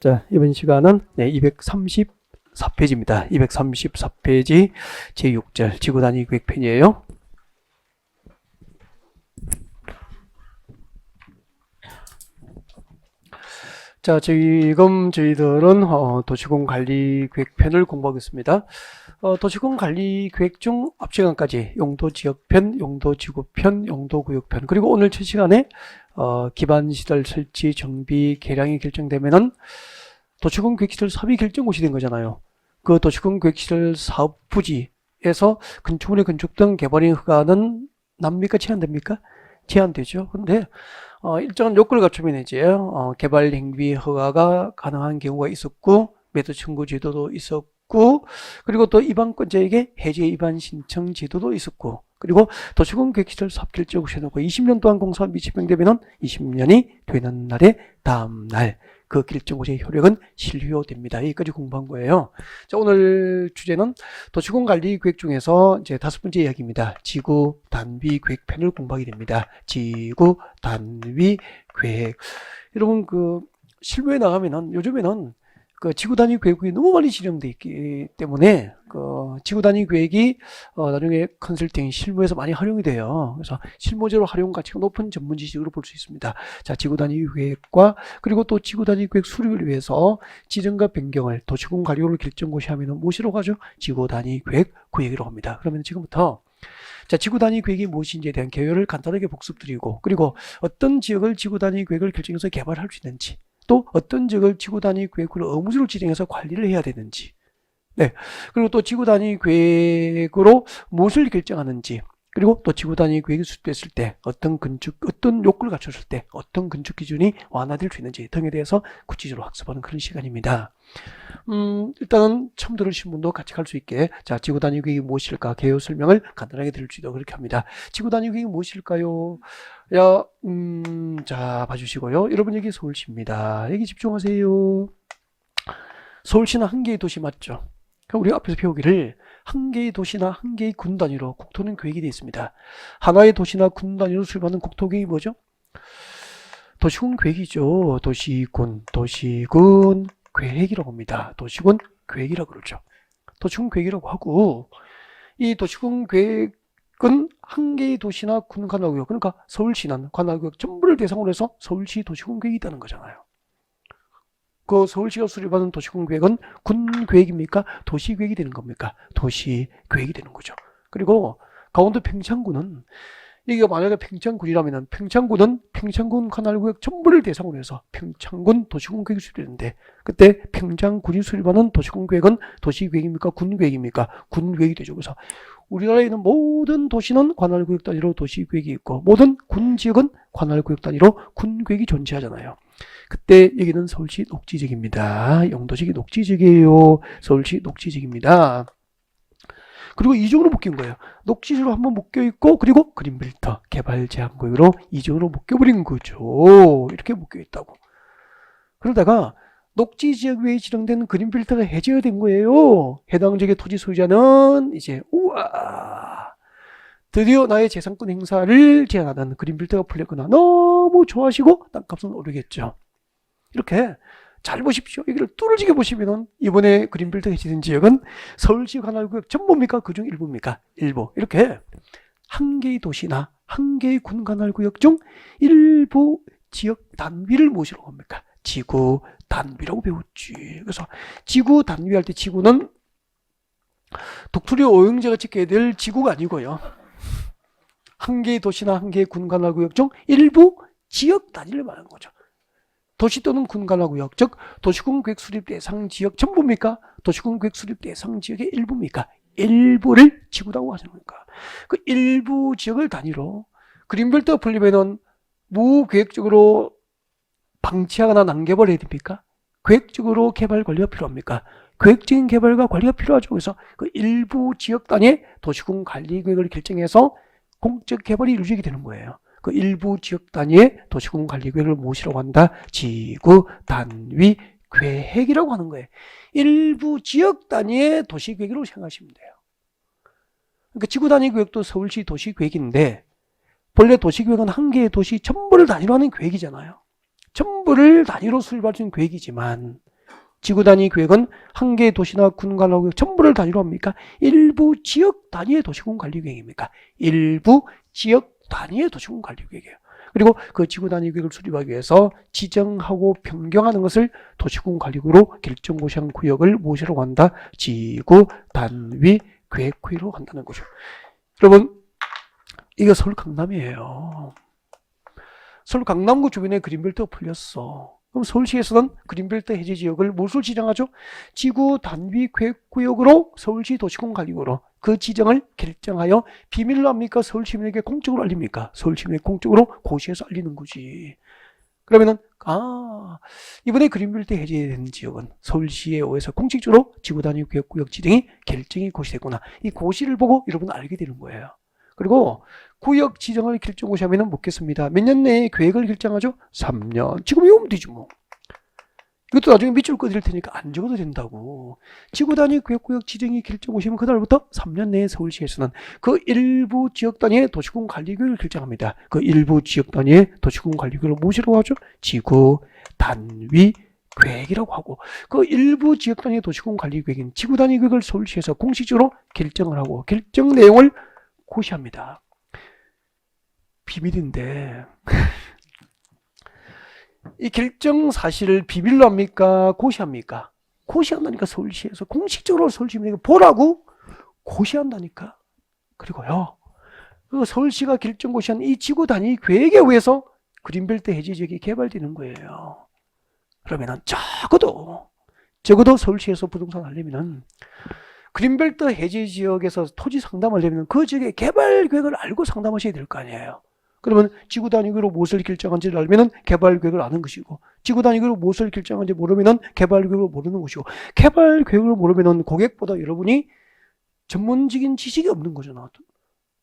자, 이번 시간은 234페이지입니다. 234페이지 제6절 지구단위 계획편이에요. 자, 지금 저희들은 도시공관리계획편을 공부하겠습니다. 도시공관리계획 중 앞 시간까지 용도지역편, 용도지구편, 용도구역편, 그리고 오늘 첫 시간에 기반시설 설치, 정비, 개량이 결정되면은 도시공계획시설 사업이 결정고시 된 거잖아요. 그 도시공계획시설 사업 부지에서 건축물의 건축 등 개발인 허가는 납니까? 제한됩니까? 제한되죠. 근데 일정한 요건을 갖추면 이제 개발 행위 허가가 가능한 경우가 있었고, 매도 청구 제도도 있었고, 그리고 또 입안권자에게 해제 입안 신청 제도도 있었고, 그리고 도시공계획시설 사업 결정고시 해놓고 20년 동안 공사업이 집행되면은 20년이 되는 날의 다음 날 그 결정고시의 효력은 실효됩니다. 여기까지 공부한 거예요. 자, 오늘 주제는 도시공관리계획 중에서 이제 5번째 이야기입니다. 지구 단위 계획편을 공부하게 됩니다. 지구 단위 계획. 여러분 실무에 나가면은 요즘에는 지구 단위 계획이 너무 많이 진행되어 있기 때문에 지구 단위 계획이 나중에 컨설팅 실무에서 많이 활용이 돼요. 그래서 실무적으로 활용 가치가 높은 전문 지식으로 볼 수 있습니다. 자, 지구 단위 계획과 그리고 또 지구 단위 계획 수립을 위해서 지정과 변경을 도시공 관리를 결정고시 하면은 무엇이라고 하죠? 지구 단위 계획 구역이라고 합니다. 그러면 지금부터 자, 지구 단위 계획이 무엇인지에 대한 개요를 간단하게 복습드리고, 그리고 어떤 지역을 지구 단위 계획을 결정해서 개발할 수 있는지, 또 어떤 지역을 지구 단위 계획으로 의무적으로 지정해서 관리를 해야 되는지, 네, 그리고 또 지구 단위 계획으로 무엇을 결정하는지, 그리고 또 지구 단위 계획이 수립됐을 때 어떤 요건을 갖췄을 때 어떤 건축 기준이 완화될 수 있는지 등에 대해서 구체적으로 학습하는 그런 시간입니다. 일단은 처음 들으신 분도 같이 갈 수 있게, 자, 지구 단위 계획이 무엇일까 개요 설명을 간단하게 드릴 수 있도록 그렇게 합니다. 지구 단위 계획이 무엇일까요? 자, 봐주시고요. 여러분, 여기 서울시입니다. 여기 집중하세요. 서울시는 한 개의 도시 맞죠? 그럼 우리가 앞에서 배우기를 한 개의 도시나 한 개의 군 단위로 국토는 계획이 되어 있습니다. 하나의 도시나 군 단위로 수립하는 국토계획이 뭐죠? 도시군 계획이죠. 도시군 계획이라고 합니다. 도시군 계획이라고 그러죠. 도시군 계획이라고 하고, 이 도시군 계획은 한 개의 도시나 군 관할구역, 그러니까 서울시는 관할구역 전부를 대상으로 해서 서울시 도시군 계획이 있다는 거잖아요. 그 서울시가 수립하는 도시군 계획은 군 계획입니까? 도시 계획이 되는 겁니까? 도시 계획이 되는 거죠. 그리고 강원도 평창군은, 이게 만약에 평창군이라면 평창군은 평창군 관할구역 전부를 대상으로 해서 평창군 도시군 계획이 수립되는데, 그때 평창군이 수립하는 도시군 계획은 도시 계획입니까? 군 계획입니까? 군 계획이 되죠. 그래서 우리나라에 있는 모든 도시는 관할구역 단위로 도시 계획이 있고, 모든 군 지역은 관할구역 단위로 군 계획이 존재하잖아요. 그때 여기는 서울시 녹지지역입니다. 영도지역이 녹지지역이에요. 서울시 녹지지역입니다. 그리고 이중으로 묶인 거예요. 녹지지로 한번 묶여 있고, 그리고 그린벨트 개발 제한 구역으로 이중으로 묶여버린 거죠. 이렇게 묶여 있다고. 그러다가 녹지지역 외에 지정된 그린벨트가 해제가 된 거예요. 해당 지역의 토지 소유자는 이제 우와, 드디어 나의 재산권 행사를 제한하는 그린벨트가 풀렸구나. 너무 좋아하시고 땅값은 오르겠죠. 이렇게 잘 보십시오. 여기를 뚫어지게 보시면은 이번에 그린벨트 해제된 지역은 서울시 관할구역 전부입니까? 그중 일부입니까? 일부. 이렇게 한 개의 도시나 한 개의 군 관할구역 중 일부 지역 단위를 무엇이라고 합니까? 지구 단위라고 배웠지. 그래서 지구 단위할 때 지구는 독수리 오형제가 찍게 될 지구가 아니고요. 한 개의 도시나 한 개의 군 관할구역 중 일부 지역 단위를 말하는 거죠. 도시 또는 군 관할구역, 즉 도시군 계획 수립 대상 지역 전부입니까? 도시군 계획 수립 대상 지역의 일부입니까? 일부를 지구라고 하는 거니까. 그 일부 지역을 단위로 그린벨트가 풀리면은 무계획적으로 방치하거나 난개발을 해야 됩니까? 계획적으로 개발 관리가 필요합니까? 계획적인 개발과 관리가 필요하죠. 그래서 그 일부 지역 단위의 도시군 관리 계획을 결정해서 공적 개발이 이루어지게 되는 거예요. 그 일부 지역 단위의 도시군 관리 계획을 무엇이라고 한다? 지구 단위 계획이라고 하는 거예요. 일부 지역 단위의 도시 계획으로 생각하시면 돼요. 그러니까 지구 단위 계획도 서울시 도시 계획인데, 본래 도시 계획은 한 개의 도시 전부를 단위로 하는 계획이잖아요. 전부를 단위로 수립할 수 있는 계획이지만, 지구 단위 계획은 한 개의 도시나 군 관할 구역 전부를 단위로 합니까? 일부 지역 단위의 도시군 관리 계획입니까? 일부 지역 단위의 도시군 관리 계획이에요. 그리고 그 지구 단위 계획을 수립하기 위해서 지정하고 변경하는 것을 도시군 관리구로 결정고시한 구역을 무엇이라고 한다? 지구 단위 계획구역으로 한다는 거죠. 여러분, 이거 서울 강남이에요. 서울 강남구 주변에 그린벨트가 풀렸어. 그럼 서울시에서는 그린벨트 해제 지역을 무엇으로 지정하죠? 지구 단위 계획구역으로 서울시 도시군 관리구로 그 지정을 결정하여 비밀로 합니까? 서울 시민에게 공적으로 알립니까? 서울 시민에게 공적으로 고시에서 알리는 거지. 그러면은 이번에 그린벨트 해제된 지역은 서울시에 의해서 공식적으로 지구 단위 계획구역 지정이 결정이 고시됐구나. 이 고시를 보고 여러분 알게 되는 거예요. 그리고 구역 지정을 결정고시하면 묻겠습니다. 몇 년 내에 계획을 결정하죠? 3년. 지금 이거면 되지 뭐. 이것도 나중에 밑줄 꺼드릴 테니까 안 적어도 된다고. 지구 단위 계획구역 지정이 결정고시면 그날부터 3년 내에 서울시에서는 그 일부 지역 단위의 도시군 관리구역을 결정합니다. 그 일부 지역 단위의 도시군 관리구역을 무엇이라고 하죠? 지구 단위 계획이라고 하고, 그 일부 지역 단위의 도시군 관리구역인 지구 단위 계획을 서울시에서 공식적으로 결정을 하고 결정 내용을 고시합니다. 비밀인데 이 결정 사실을 비밀로 합니까? 고시합니까? 고시한다니까. 서울시에서 공식적으로 서울시민에게 보라고 고시한다니까. 그리고요, 그 서울시가 결정 고시한 이 지구 단위 계획에 의해서 그린벨트 해제 지역이 개발되는 거예요. 그러면은 적어도 서울시에서 부동산 하려면은 그린벨트 해제 지역에서 토지 상담하려면 그 지역의 개발 계획을 알고 상담하셔야 될 거 아니에요. 그러면 지구 단위로 무엇을 결정한지를 알면은 개발 계획을 아는 것이고, 지구 단위로 무엇을 결정한지 모르면은 개발 계획을 모르는 것이고, 개발 계획을 모르면은 고객보다 여러분이 전문적인 지식이 없는 거잖아.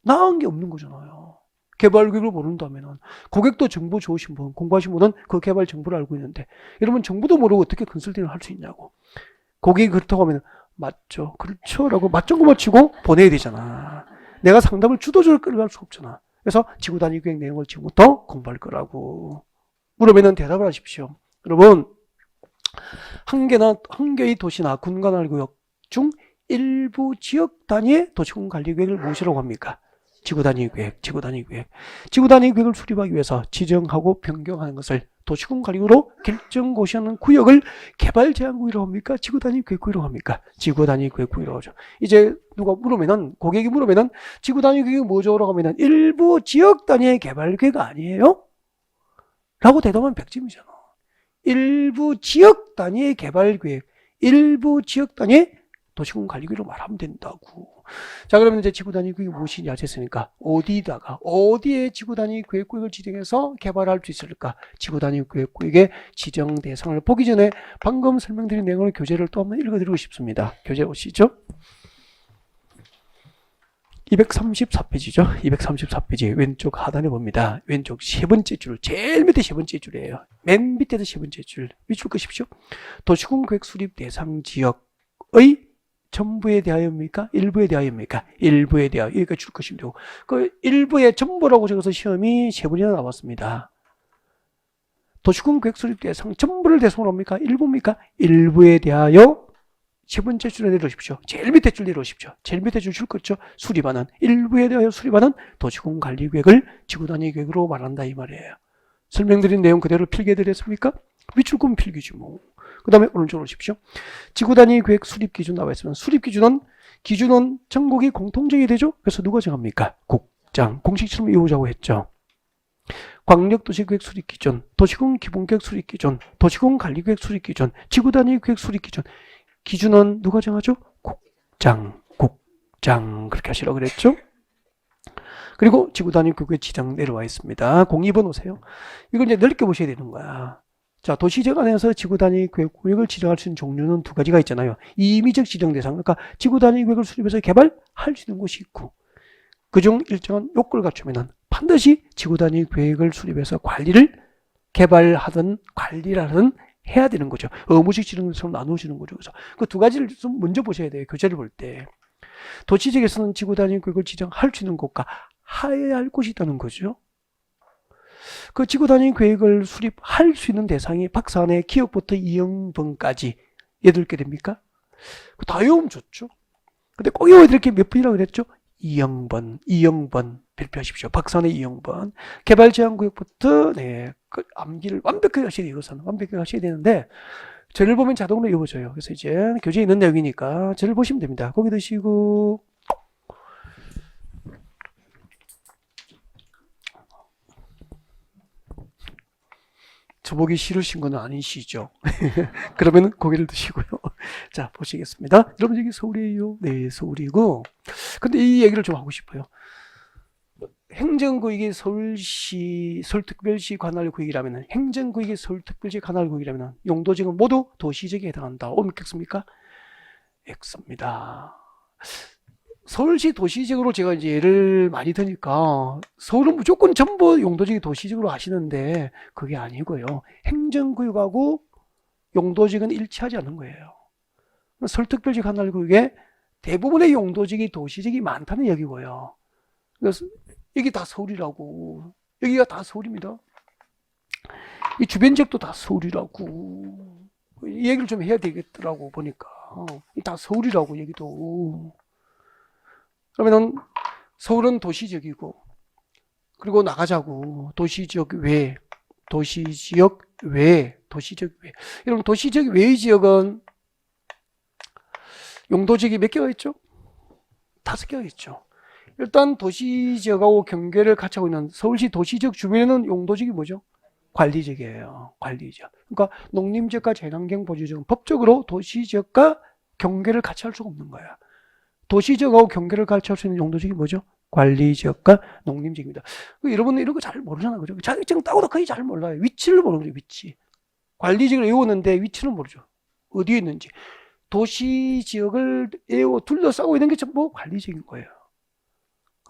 나은 게 없는 거잖아요. 개발 계획을 모른다면은 고객도 정보 좋으신 분, 공부하신 분은 그 개발 정보를 알고 있는데 여러분 정보도 모르고 어떻게 컨설팅을 할 수 있냐고. 고객이 그렇다고 하면 맞죠, 그렇죠 라고 맞장구 치고 보내야 되잖아. 내가 상담을 주도적으로 끌어갈 수 없잖아. 그래서 지구 단위 계획 내용을 지금부터 공부할 거라고. 물으면 대답을 하십시오. 여러분, 한 개의 도시나 군 관할 구역 중 일부 지역 단위의 도시군 관리 계획을 무엇이라고 합니까? 지구 단위 계획, 지구 단위 계획. 지구 단위 계획을 수립하기 위해서 지정하고 변경하는 것을 도시군 관리구로 결정 고시하는 구역을 개발 제한 구역이라고 합니까? 지구 단위 계획구역이라고 합니까? 지구 단위 계획구역이라고 하죠. 이제 누가 물으면은, 고객이 물으면은 지구 단위 계획이 뭐죠라고 하면은 일부 지역 단위의 개발 계획 아니에요? 라고 대답하면 100점이잖아. 일부 지역 단위의 개발 계획, 일부 지역 단위의 도시군 관리구역으로 말하면 된다고. 자, 그러면 이제 지구 단위 계획이 무엇이냐 했으니까 어디에 지구 단위 계획구역을 지정해서 개발할 수 있을까? 지구 단위 계획구역의 지정 대상을 보기 전에 방금 설명드린 내용을 교재를 또 한번 읽어드리고 싶습니다. 교재 오시죠? 234페이지죠. 234페이지 왼쪽 하단에 봅니다. 왼쪽 세 번째 줄, 제일 밑에 세 번째 줄이에요. 맨 밑에도 세 번째 줄 밑줄 끄십시오. 도시군 계획 수립 대상 지역의 전부에 대하여입니까? 일부에 대하여입니까? 일부에 대하여. 여기까지 줄 것이면 되고, 그 일부의 전부라고 적어서 시험이 세 번이나 나왔습니다. 도시군 계획 수립 대상 전부를 대상으로 합니까? 일부입니까? 일부에 대하여 세 번째 줄에 내려오십시오. 제일 밑에 줄 내려오십시오. 제일 밑에 줄 거죠. 수립하는, 일부에 대하여 수립하는 도시군 관리 계획을 지구 단위 계획으로 말한다 이 말이에요. 설명드린 내용 그대로 필기해드렸습니까? 밑줄 끄면 필기지 뭐. 그 다음에 오른쪽으로 오십시오. 지구 단위 계획 수립 기준 나와 있으면 수립 기준은 전국이 공통적이 되죠. 그래서 누가 정합니까? 국장. 공식처럼 이루자고 했죠. 광역도시계획 수립 기준, 도시군 기본계획 수립 기준, 도시군 관리계획 수립 기준, 지구 단위 계획 수립 기준. 기준은 누가 정하죠? 국장 그렇게 하시라고 그랬죠. 그리고 지구 단위 계획 지정 내려와 있습니다. 02번 오세요. 이걸 이제 넓게 보셔야 되는 거야. 자, 도시적 안에서 지구 단위 계획 구역을 지정할 수 있는 종류는 두 가지가 있잖아요. 임의적 지정 대상, 그러니까 지구 단위 계획을 수립해서 개발할 수 있는 곳이 있고, 그중 일정한 요건을 갖추면은 반드시 지구 단위 계획을 수립해서 개발하든 관리를 하든 해야 되는 거죠. 의무식 지정 대상으로 나누어지는 거죠. 그래서 그 두 가지를 좀 먼저 보셔야 돼요. 교재를 볼 때. 도시적에서는 지구 단위 계획을 지정할 수 있는 곳과 해야 할 곳이 있다는 거죠. 그 지구 단위 계획을 수립할 수 있는 대상이 박사 안에 기업부터 이영번까지 8개 됩니까? 다 외우면 좋죠. 근데 꼭 외워야 될 게 몇 번이라고 그랬죠? 2형번 발표하십시오. 박사의 2형번. 개발제한구역부터, 네, 그 암기를 완벽하게 하셔야 돼요. 이것은 완벽하게 하셔야 되는데, 저를 보면 자동으로 외워져요. 그래서 이제 교재에 있는 내용이니까 저를 보시면 됩니다. 고기 드시고, 저보기 싫으신 건 아니시죠? 그러면 고기를 드시고요. 자, 보시겠습니다. 여러분, 여기 서울이에요. 네, 서울이고. 근데 이 얘기를 좀 하고 싶어요. 행정구역이 서울시, 서울특별시 관할구역이라면, 행정구역이 서울특별시 관할구역이라면, 용도지역은 모두 도시지역에 해당한다. 옳겠습니까? X입니다. 서울시 도시지역으로 제가 이제 예를 많이 드니까 서울은 무조건 전부 용도지역 도시지역으로 하시는데 그게 아니고요. 행정구역하고 용도지역은 일치하지 않는 거예요. 서울특별시 관할구역에 대부분의 용도지역이 도시지역이 많다는 얘기고요. 그래서 여기 다 서울이라고. 여기가 다 서울입니다. 이 주변 지역도 다 서울이라고. 이 얘기를 좀 해야 되겠더라고 보니까. 다 서울이라고 여기도. 그러면은 서울은 도시지역이고, 그리고 나가자고. 도시지역 외. 여러분, 도시지역 외의 지역은 용도지역이 몇 개가 있죠? 5개가 있죠. 일단 도시지역하고 경계를 같이 하고 있는 서울시 도시지역 주변에는 용도지역이 뭐죠? 관리지역이에요. 관리지역. 그러니까 농림지역과 자연환경 보유지역은 법적으로 도시지역과 경계를 같이 할 수가 없는 거야. 도시지역하고 경계를 같이 할 수 있는 용도지역이 뭐죠? 관리지역과 농림지역입니다. 여러분은 이런 거 잘 모르잖아요. 그죠? 자격증 따고도 거의 잘 몰라요. 위치를 모르는 거죠. 위치. 관리지역을 외우는데 위치는 모르죠. 어디에 있는지. 도시지역을 둘러싸고 있는 게 전부 관리지역인 거예요.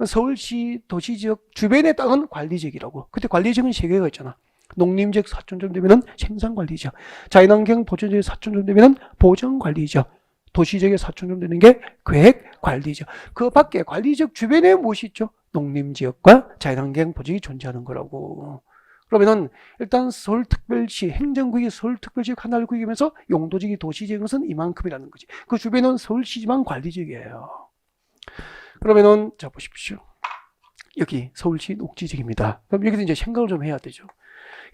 서울시 도시지역 주변의 땅은 관리지역이라고. 그때 관리지역은 3개가 있잖아. 농림지역 4천 정 되면은 생산관리지역, 자연환경 보존지역 4천 정 되면은 보전관리지역, 도시지역에 4천 정 되는 게 계획관리지역. 그 밖에 관리지역 주변에 무엇이 있죠? 농림지역과 자연환경 보존이 존재하는 거라고. 그러면은 일단 서울특별시 행정구역이 서울특별시 관할구역이면서 용도지역이 도시지역인 것은 이만큼이라는 거지. 그 주변은 서울시지만 관리지역이에요. 그러면은 자 보십시오. 여기 서울시 녹지지역입니다. 그럼 여기서 이제 생각을 좀 해야 되죠.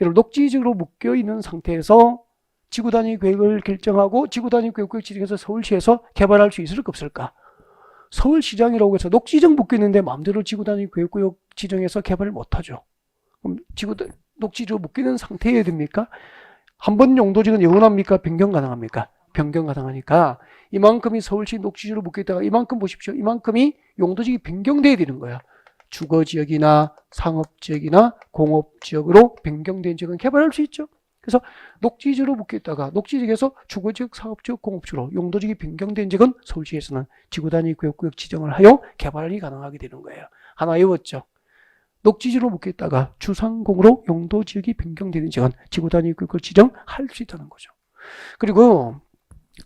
여러분, 녹지지역으로 묶여 있는 상태에서 지구 단위 계획을 결정하고 지구 단위 계획 지정해서 서울시에서 개발할 수 있을까 없을까? 서울시장이라고 해서 녹지지역 묶여 있는데 마음대로 지구 단위 계획구역 지정해서 개발을 못 하죠. 그럼 녹지지역 묶여 있는 상태여야 됩니까? 한 번 용도지역은 영원합니까? 변경 가능합니까? 변경 가능하니까 이만큼이 서울시 녹지지역으로 묶여 있다가 이만큼 보십시오. 이만큼이 용도지역이 변경돼야 되는 거야. 주거지역이나 상업지역이나 공업지역으로 변경된 지역은 개발할 수 있죠. 그래서 녹지지역으로 묶여 있다가 녹지지역에서 주거지역, 상업지역, 공업지역으로 용도지역이 변경된 지역은 서울시에서는 지구단위 구역 지정을 하여 개발이 가능하게 되는 거예요. 하나 외웠죠. 녹지지역으로 묶여 있다가 주상공으로 용도지역이 변경되는 지역은 지구단위 구역을 지정할 수 있다는 거죠. 그리고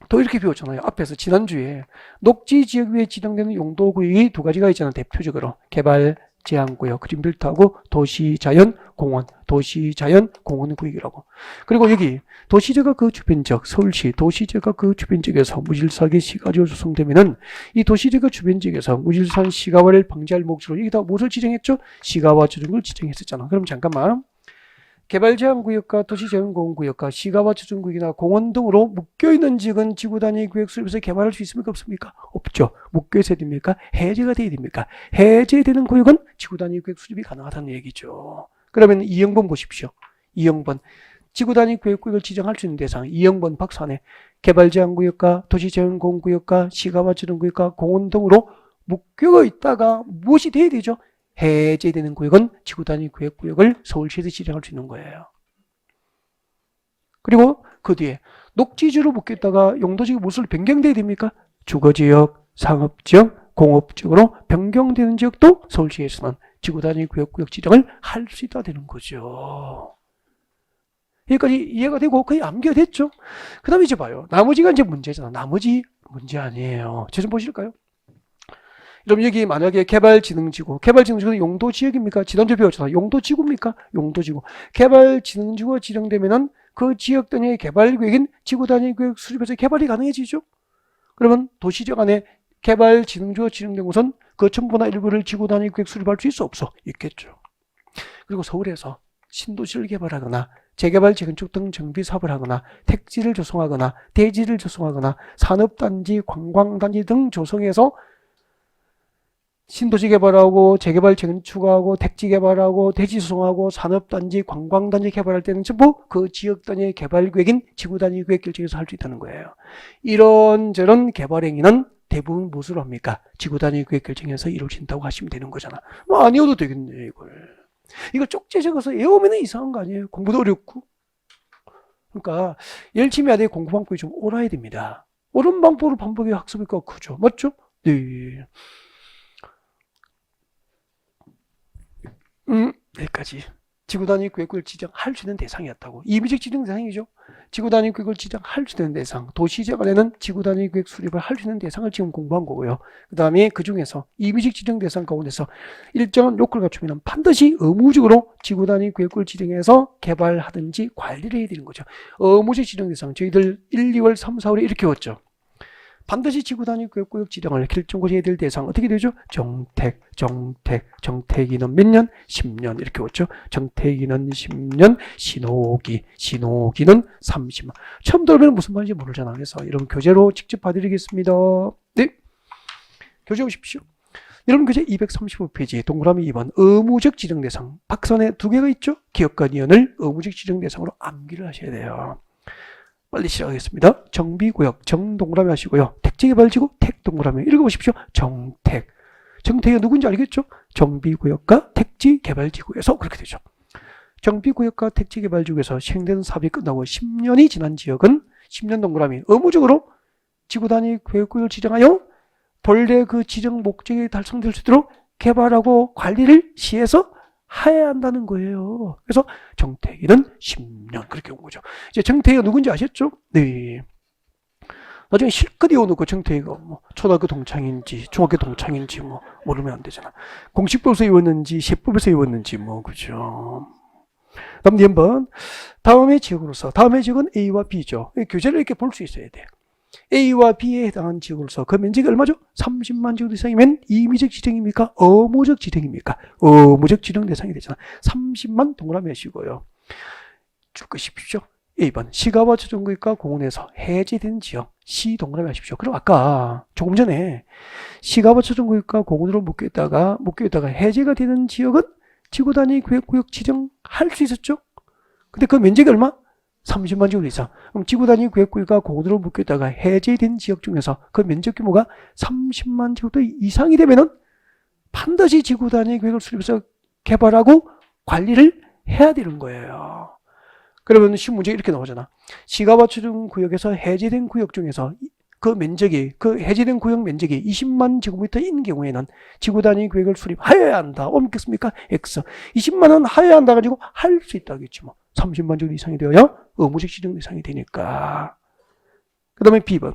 또 이렇게 배웠잖아요. 앞에서 지난주에 녹지지역 위에 지정되는 용도구역이 2가지가 있잖아요. 대표적으로 개발제한구역, 그린벨트하고 도시자연공원, 도시자연공원구역이라고. 그리고 여기 도시지역과 그 주변지역, 서울시 도시지역과 그 주변지역에서 무질서하게 시가지가 조성되면은 이 도시지역과 주변지역에서 무질서한 시가화를 방지할 목적으로 여기다 무엇을 지정했죠? 시가화 조정을 지정했었잖아. 그럼 잠깐만. 개발제한구역과 도시자연공원구역과 시가화 조정구역이나 공원 등으로 묶여있는 지역은 지구단위 구역 수립해서 개발할 수 있습니까? 없습니까? 없죠. 묶여있어야 됩니까? 해제가 돼야 됩니까? 해제되는 구역은 지구단위 구역 수립이 가능하다는 얘기죠. 그러면 2형번 보십시오. 2형번. 지구단위 구역을 지정할 수 있는 대상 2형번 박스 안에 개발제한구역과 도시자연공원구역과 시가화 조정구역과 공원 등으로 묶여 있다가 무엇이 돼야 되죠? 해제되는 구역은 지구단위 구역을 서울시에서 지정할 수 있는 거예요. 그리고 그 뒤에 녹지지로 묶였다가 용도지역 무엇으로 변경돼야 됩니까? 주거지역, 상업지역, 공업지역으로 변경되는 지역도 서울시에서는 지구단위 구역 지정을 할 수 있다 되는 거죠. 여기까지 이해가 되고 거의 암기가 됐죠? 그 다음에 이제 봐요. 나머지가 이제 문제잖아. 나머지 문제 아니에요. 저 좀 보실까요? 그럼 여기 만약에 개발지능지구는 용도지역입니까? 지난주에 배웠잖아. 용도지구입니까? 용도지구. 개발지능지구가 지정되면은 그 지역 단위의 개발 계획인 지구 단위 계획 수립해서 개발이 가능해지죠. 그러면 도시적 안에 개발 진흥지가 지정된 곳은 그 전부나 일부를 지구 단위 계획 수립할 수 있어 없어? 있겠죠. 그리고 서울에서 신도시를 개발하거나 재개발 재건축 등 정비 사업을 하거나 택지를 조성하거나 대지를 조성하거나 산업단지, 관광단지 등 조성해서 신도시 개발하고 재개발 재건축하고 택지 개발하고 대지 조성하고 산업단지, 관광단지 개발할 때는 전부 그 지역 단위의 개발 계획인 지구 단위 계획 결정에서 할 수 있다는 거예요. 이런저런 개발 행위는 대부분 무엇으로 합니까? 지구 단위 계획 결정에서 이루어진다고 하시면 되는 거잖아. 뭐 아니어도 되겠네 이걸. 이거 쪽지 적어서 외우면 이상한 거 아니에요? 공부도 어렵고. 그러니까 열심히 해야 돼. 공부 방법이 좀 옳아야 됩니다. 옳은 방법으로 반복해 학습효과가 크죠. 맞죠? 네. 여기까지. 지구단위 계획을 지정할 수 있는 대상이었다고. 임의적 지정 대상이죠. 지구단위 계획을 지정할 수 있는 대상. 도시적 안에는 지구단위 계획 수립을 할 수 있는 대상을 지금 공부한 거고요. 그 다음에 그 중에서 임의적 지정 대상 가운데서 일정한 요건을 갖추면 반드시 의무적으로 지구단위 계획을 지정해서 개발하든지 관리를 해야 되는 거죠. 의무적 지정 대상. 저희들 1, 2월, 3, 4월에 이렇게 왔죠. 반드시 지구단위 계획구역 지정을 결정고지해야 될 대상 어떻게 되죠? 정택이는 몇 년? 10년 이렇게 왔죠. 정택이는 10년, 신호기는 30년. 처음 들으면 무슨 말인지 모르잖아. 그래서 여러분 교재로 직접 봐드리겠습니다. 네, 교재 오십시오. 여러분 교재 235페이지 동그라미 2번 의무적 지정 대상 박선에 2개가 있죠. 기업과 니은을 의무적 지정 대상으로 암기를 하셔야 돼요. 빨리 시작하겠습니다. 정비구역, 정동그라미 하시고요. 택지개발지구, 택동그라미. 읽어보십시오. 정택. 정택이 누군지 알겠죠? 정비구역과 택지개발지구에서 그렇게 되죠. 정비구역과 택지개발지구에서 시행되는 사업이 끝나고 10년이 지난 지역은 10년 동그라미 의무적으로 지구단위 계획구역을 지정하여 본래 그 지정 목적이 달성될 수 있도록 개발하고 관리를 시에서 해야 한다는 거예요. 그래서 정택일은 10년 그렇게 온 거죠. 이제 정택이가 누군지 아셨죠? 네. 나중에 실컷 이어놓고 정택이가 뭐 초등학교 동창인지 중학교 동창인지 뭐 모르면 안 되잖아. 공식법에서 이었는지 시법에서 이었는지 뭐 그죠. 다음 한번 다음의 지역으로서 다음의 지역은 A와 B죠. 교재를 이렇게 볼 수 있어야 돼. A와 B에 해당한 지역으로서 그 면적이 얼마죠? 30만 제곱 이상이면 임의적 지정입니까? 의무적 지정입니까? 의무적 지정 대상이 되잖아. 30만 동그라미 하시고요. 쭉 끄십시오. 1번 시가와 조정구역과 공원에서 해제된 지역 C 동그라미 하십시오. 그럼 아까 조금 전에 시가와 조정구역과 공원으로 묶여있다가 해제가 되는 지역은 지구단위 계획구역 지정할 수 있었죠? 근데 그 면적이 얼마? 30만 제곱 이상. 그럼 지구단위 계획구역과 공원으로 묶여있다가 해제된 지역 중에서 그 면적 규모가 30만 제곱도 이상이 되면은 반드시 지구단위 계획을 수립해서 개발하고 관리를 해야 되는 거예요. 그러면 시문제 이렇게 나오잖아. 시가와 추정구역에서 해제된 구역 중에서 그 면적이, 그 해제된 구역 면적이 20만 제곱미터인 경우에는 지구단위 계획을 수립하여야 한다. 옮겼습니까? X. 20만 원 하여야 한다 가지고 할 수 있다겠지 뭐. 30만 제곱 이상이 되어야 의무적 지정 대상이 되니까. 그 다음에 B번.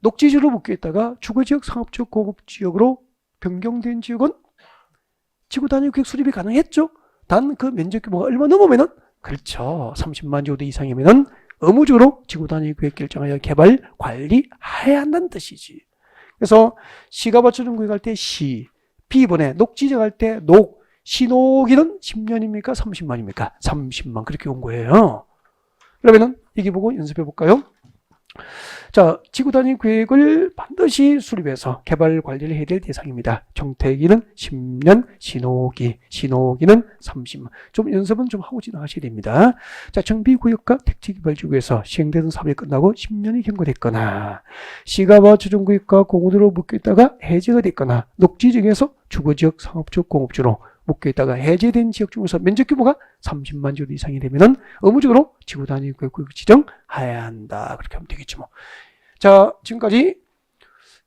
녹지지로 묶여있다가 주거지역, 상업지역, 공업지역으로 변경된 지역은 지구단위 계획 수립이 가능했죠. 단 그 면적 규모가 얼마 넘으면은 그렇죠. 30만 제곱 이상이면은 의무적으로 지구단위 계획 결정하여 개발, 관리해야 한다는 뜻이지. 그래서 시가 받쳐준 구역할 때 시, B번에 녹지적 할 때 녹, 신호기는 10년입니까? 30만입니까? 30만 그렇게 온 거예요. 그러면은 이게 보고 연습해 볼까요? 자, 지구단위 계획을 반드시 수립해서 개발 관리를 해야 될 대상입니다. 정택기는 10년, 신호기는 30만. 좀 연습은 좀 하고 지나가셔야 됩니다. 자, 정비구역과 택지개발지구에서 시행되는 사업이 끝나고 10년이 경과됐거나 시가와 조정구역과 공원으로 묶여있다가 해제가 됐거나 녹지지역에서 주거지역, 상업지역, 공업지로 묶여있다가 해제된 지역 중에서 면적 규모가 30만 제곱 이상이 되면은 의무적으로 지구단위 계획구역 지정해야 한다. 그렇게 하면 되겠죠 뭐. 자, 지금까지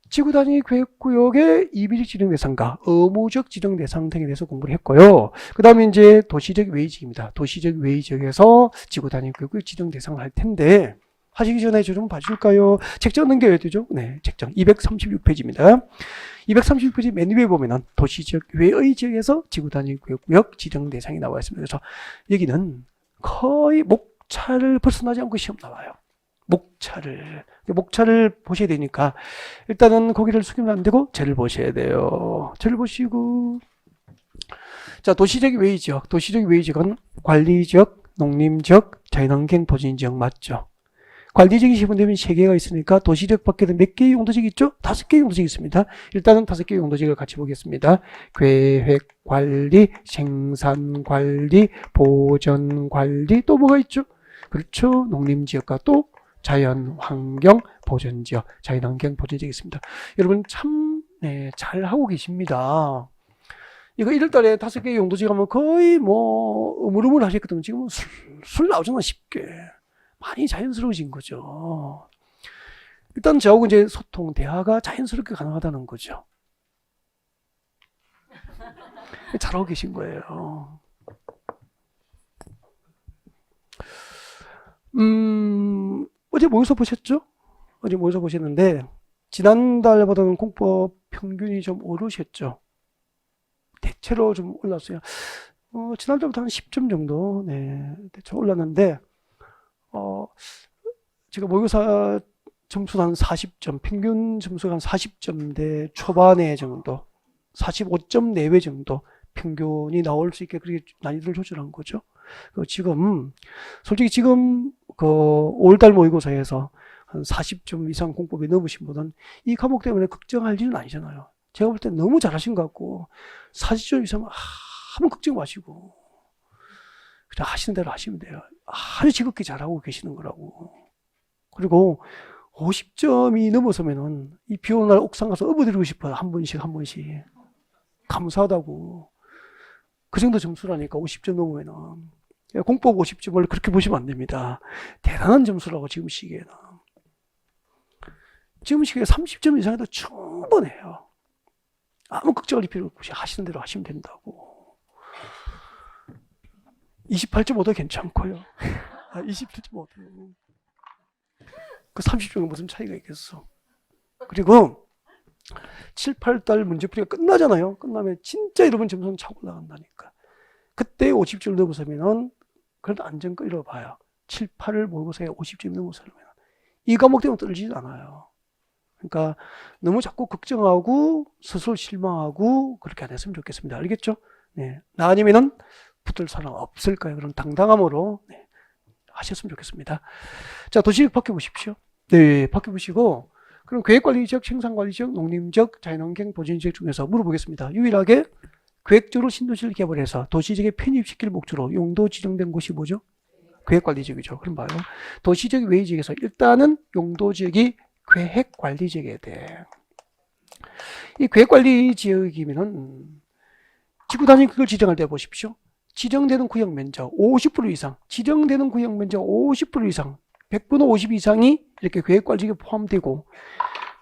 지구단위 계획구역의 임의적 지정 대상과 의무적 지정 대상 등에 대해서 공부를 했고요. 그 다음에 이제 도시적 외의지역입니다. 도시적 외의지역에서 지구단위 계획구역 지정 대상을 할 텐데 하시기 전에 저 좀 봐줄까요? 책장 넘겨야 되죠? 네, 책장 236페이지입니다. 236페이지 맨 위에 보면은 도시적 외의 지역에서 지구단위 계획구역 지정 대상이 나와 있습니다. 그래서 여기는 거의 목차를 벗어나지 않고 시험 나와요. 목차를 보셔야 되니까 일단은 고개를 숙이면 안 되고 쟤를 보셔야 돼요. 쟤를 보시고, 자, 도시적 외의지역. 도시적 외의지역은 관리지역, 농림지역, 자연환경 보존지역 맞죠? 관리지역이 시분되면 3개가 있으니까 도시지역 밖에도 몇 개의 용도지역이 있죠? 5개의 용도지역이 있습니다. 일단은 5개의 용도지역을 같이 보겠습니다. 계획관리, 생산관리, 보전관리, 또 뭐가 있죠? 그렇죠. 농림지역과 또 자연환경 보존지역, 자연환경 보존지역이 있습니다. 여러분 참 잘하고 계십니다. 이거 1월달에 5개의 용도지역 하면 거의 뭐 으물으물 하셨거든요. 지금은 술 나오잖아 쉽게. 많이 자연스러워진 거죠. 일단 저하고 이제 소통, 대화가 자연스럽게 가능하다는 거죠. 잘하고 계신 거예요. 어제 모의고사 보셨죠? 어제 모의고사 보셨는데 지난달보다는 공법 평균이 좀 오르셨죠? 대체로 좀 올랐어요. 지난달부터 한 10점 정도, 대체 올랐는데, 제가 모의고사 점수는 한 40점, 평균 점수가 한 40점대 초반에 정도, 45점 내외 정도 평균이 나올 수 있게 그렇게 난이도를 조절한 거죠. 지금, 솔직히 지금, 5월달 모의고사에서 한 40점 이상 공법에 넘으신 분은 이 과목 때문에 걱정할 일은 아니잖아요. 제가 볼 때 너무 잘하신 것 같고, 40점 이상 아무 걱정 마시고, 그냥 하시는 대로 하시면 돼요. 아주 즐겁게 잘하고 계시는 거라고. 그리고 50점이 넘어서면은 이 비 오는 날 옥상 가서 업어드리고 싶어요. 한 번씩. 감사하다고. 그 정도 점수라니까 50점 넘으면은. 공법 50점을 그렇게 보시면 안 됩니다. 대단한 점수라고 지금 시기에는. 지금 시기에 30점 이상해도 충분해요. 아무 걱정할 필요 없이 하시는 대로 하시면 된다고. 28.5도 괜찮고요. 27.5도. 그 30점에 무슨 차이가 있겠어. 그리고 7, 8달 문제풀이가 끝나잖아요. 끝나면 진짜 여러분 점수는 차고 나간다니까. 그때 50점 넘어서면은 그래도 안정권 잃어봐요. 7, 8을 모의고사에 50점이 넘어서면 이 과목 때문에 떨리지 않아요. 그러니까 너무 자꾸 걱정하고 스스로 실망하고 그렇게 안 했으면 좋겠습니다. 알겠죠? 네. 나 아니면은 붙을 사람 없을까요? 그럼 당당함으로 하셨으면 좋겠습니다. 자, 도시지역 바꿔보십시오. 네, 바꿔보시고 그럼 계획관리지역, 생산관리지역, 농림지역, 자연환경 보존지역 중에서 물어보겠습니다. 유일하게 계획적으로 신도시를 개발해서 도시지역에 편입시킬 목적으로 용도 지정된 곳이 뭐죠? 계획관리지역이죠. 그럼 봐요. 도시지역 외지역에서 일단은 용도지역이 계획관리지역에 돼. 이 계획관리지역이면은 지구 단위 그걸 지정할 때 보십시오. 지정되는 구역 면적 50% 이상, 지정되는 구역 면적 50% 이상, 100분의 50 이상이 이렇게 계획관리지역에 포함되고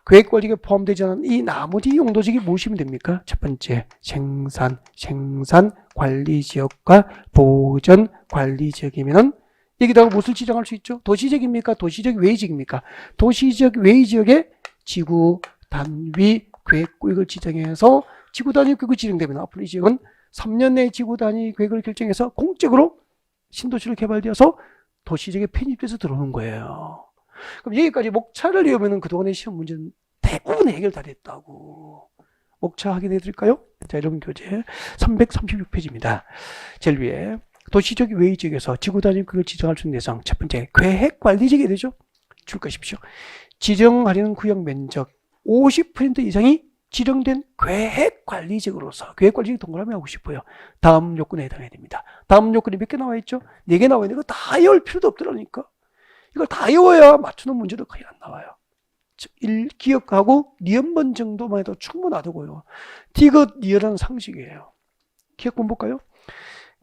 계획관리지역에 포함되지 않은 이 나머지 용도지역이 무엇이면 됩니까? 첫 번째, 생산관리지역과 보전관리지역이면은 여기다가 무엇을 지정할 수 있죠? 도시지역입니까? 도시지역 외지역입니까? 도시지역 외지역에 지구 단위 계획구역을 지정해서 지구 단위 계획이 지정되면 앞으로 이 지역은 3년 내에 지구 단위 계획을 결정해서 공적으로 신도시로 개발되어서 도시지역에 편입돼서 들어오는 거예요. 그럼 여기까지 목차를 외우면 그동안의 시험 문제는 대부분 해결 다 됐다고. 목차 확인해 드릴까요? 자, 여러분 교재 336페이지입니다. 제일 위에 도시적 외지역에서 지구 단위 계획을 지정할 수 있는 대상 첫 번째 계획관리지역이 되죠. 출가십시오. 지정하려는 구역 면적 50% 이상이 지정된 계획관리지역으로서 계획관리지역 동그라미 하고 싶어요. 다음 요건에 해당해야 됩니다. 다음 요건이 몇 개 나와 있죠? 4개 나와 있는데 이거 다 외울 필요도 없더라니까. 이걸 다 외워야 맞추는 문제도 거의 안 나와요. 즉, 기억하고 니은번 정도만 해도 충분하다고요. 디귿 리얼한 상식이에요. 기억 본 볼까요?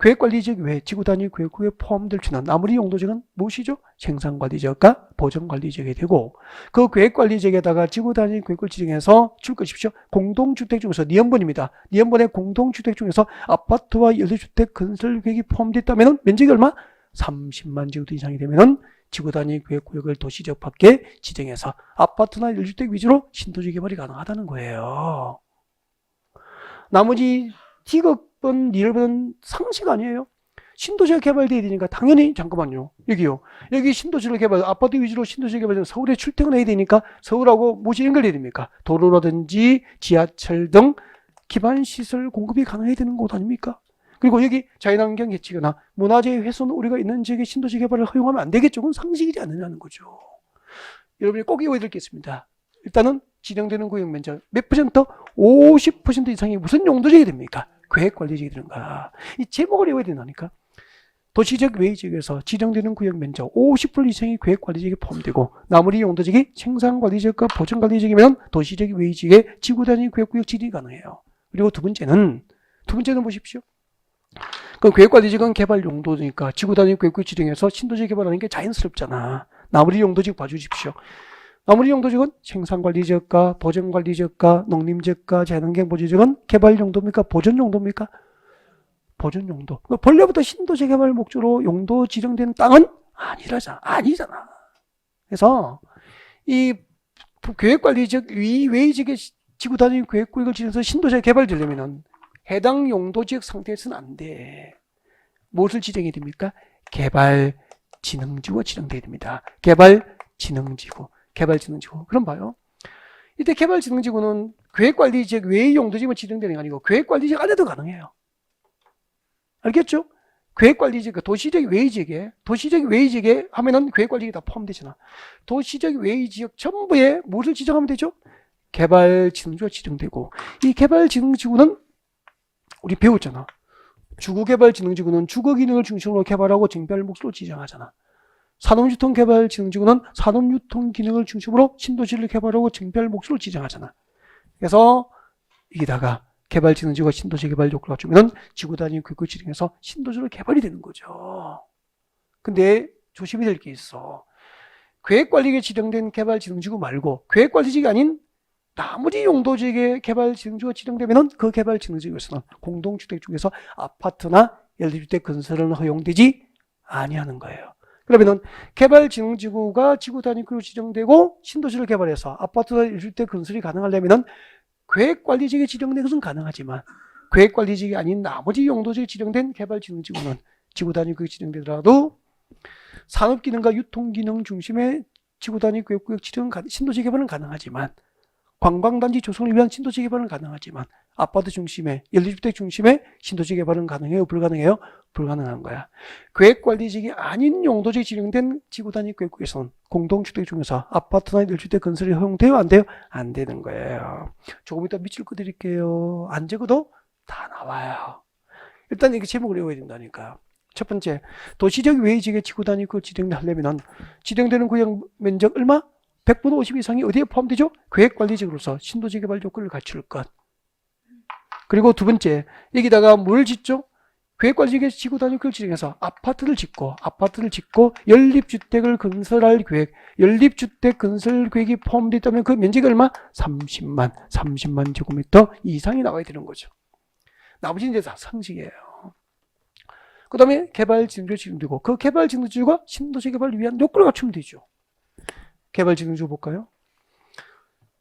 계획관리지역 외 지구 단위 계획구에 포함될 수 있는 나머지 용도지역은 무엇이죠? 생산관리지역과 보전관리지역이 되고 그 계획관리지역에다가 지구 단위 계획을 지정해서 줄 것이십시오. 공동주택 중에서 니은번입니다. 니은번의 공동주택 중에서 아파트와 연립주택 건설 계획이 포함되어 있다면 면적이 얼마? 30만 제곱미터 이상이 되면은 지구 단위 계획구역을 도시지역 밖에 지정해서 아파트나 연립주택 위주로 신도시 개발이 가능하다는 거예요. 나머지 디귿번, 리얼번은 상식 아니에요. 신도시가 개발돼야 되니까 당연히 잠깐만요. 여기요. 여기 신도시를 개발, 아파트 위주로 신도시 개발되면 서울에 출퇴근해야 되니까 서울하고 무엇이 연결돼야 됩니까? 도로라든지 지하철 등 기반 시설 공급이 가능해야 되는 곳 아닙니까? 그리고 여기 자연환경 해치거나 문화재 훼손 우려가 있는 지역의 신도시 개발을 허용하면 안 되겠죠. 그건 상식이지 않느냐는 거죠. 여러분이 꼭 외워야 될 게 있습니다. 일단은 지정되는 구역 면적 몇 퍼센트? 50% 이상이 무슨 용도지역이 됩니까? 계획관리지역이 되는가. 이 제목을 외워야 된다니까. 도시적 외지역에서 지정되는 구역 면적 50% 이상이 계획관리지역에 포함되고 나머지 용도지역이 생산관리지역과 보전관리지역이면 도시적 외지역에 지구단위 계획구역 지정이 가능해요. 그리고 두 번째는 보십시오. 그 계획관리지역은 개발 용도니까 지구단위 계획구역 지정해서 신도시 개발하는 게 자연스럽잖아. 나머지 용도지역 봐주십시오. 나머지 용도지역은 생산관리지역과 보전관리지역과 농림지역과 자연환경 보전지역은 개발 용도입니까? 보전 용도입니까? 보전 용도. 본래부터 신도시 개발 목적으로 용도 지정된 땅은 아니잖아. 그래서 이 계획관리지역 외지역의 지구단위 계획구역을 지정해서 신도시가 개발되려면 해당 용도지역 상태에서는 안 돼. 무엇을 지정해야 됩니까? 개발진흥지구가 지정돼야 됩니다. 개발진흥지구. 그럼 봐요. 이때 개발진흥지구는 계획관리지역 외의 용도지만 지정되는 게 아니고 계획관리지역 안에도 가능해요. 알겠죠? 계획관리지역, 도시적 외의지역에 하면은 계획관리지역이 다 포함되잖아. 도시적 외의지역 전부에 무엇을 지정하면 되죠? 개발진흥지구가 지정되고, 이 개발진흥지구는 우리 배웠잖아. 주거개발진흥지구는 주거기능을 중심으로 개발하고 쟁별 목적으로 지정하잖아. 산업유통개발진흥지구는 산업유통기능을 중심으로 신도시를 개발하고 쟁별 목적으로 지정하잖아. 그래서 여기다가 개발진흥지구가 신도시 개발 요건을 갖추면 지구단위 계획구역 지정해서 신도시로 개발이 되는 거죠. 근데 조심해야 될 게 있어. 계획관리에 지정된 개발진흥지구 말고 계획관리지역이 아닌 나머지 용도지역의 개발진흥지구가 지정되면 그 개발진흥지구에서는 공동주택 중에서 아파트나 연립주택 건설은 허용되지 아니하는 거예요. 그러면은 개발진흥지구가 지구단위구로 지정되고 신도시를 개발해서 아파트나 연립주택 건설이 가능하려면은 계획관리지역에 지정된 것은 가능하지만 계획관리지역이 아닌 나머지 용도지역에 지정된 개발진흥지구는 지구단위구역에 지정되더라도 산업기능과 유통기능 중심의 지구단위 계획구역 지정 신도시 개발은 가능하지만 관광단지 조성을 위한 신도시 개발은 가능하지만 아파트 중심의 연립주택 중심의 신도시 개발은 가능해요? 불가능해요? 불가능한 거야. 계획관리지역이 아닌 용도지역에 지정된 지구단위 계획구역에서는 공동주택 중에서 아파트나 연립주택 건설이 허용돼요? 안 돼요? 안 되는 거예요. 조금 이따 밑줄 그어드릴게요. 안 적어도 다 나와요. 일단 이게 제목을 외워야 된다니까. 첫 번째, 도시적 외지역의 지구단위 그 지정하려면 지정되는 구역 면적 얼마? 100분의 50 이상이 어디에 포함되죠? 계획관리지역으로서 신도시 개발 요건을 갖출 것. 그리고 두 번째, 여기다가 뭘 짓죠? 계획관리지역의 지구단위 계획을 지정해서 아파트를 짓고 연립주택을 건설할 계획, 연립주택 건설 계획이 포함되어 있다면 그 면적이 얼마? 30만 제곱미터 이상이 나와야 되는 거죠. 나머지는 이제 다 상식이에요. 그 다음에 개발진흥지구가 지정되고 그 개발진흥지구가 신도시 개발을 위한 요건을 갖추면 되죠. 개발진흥지구 볼까요?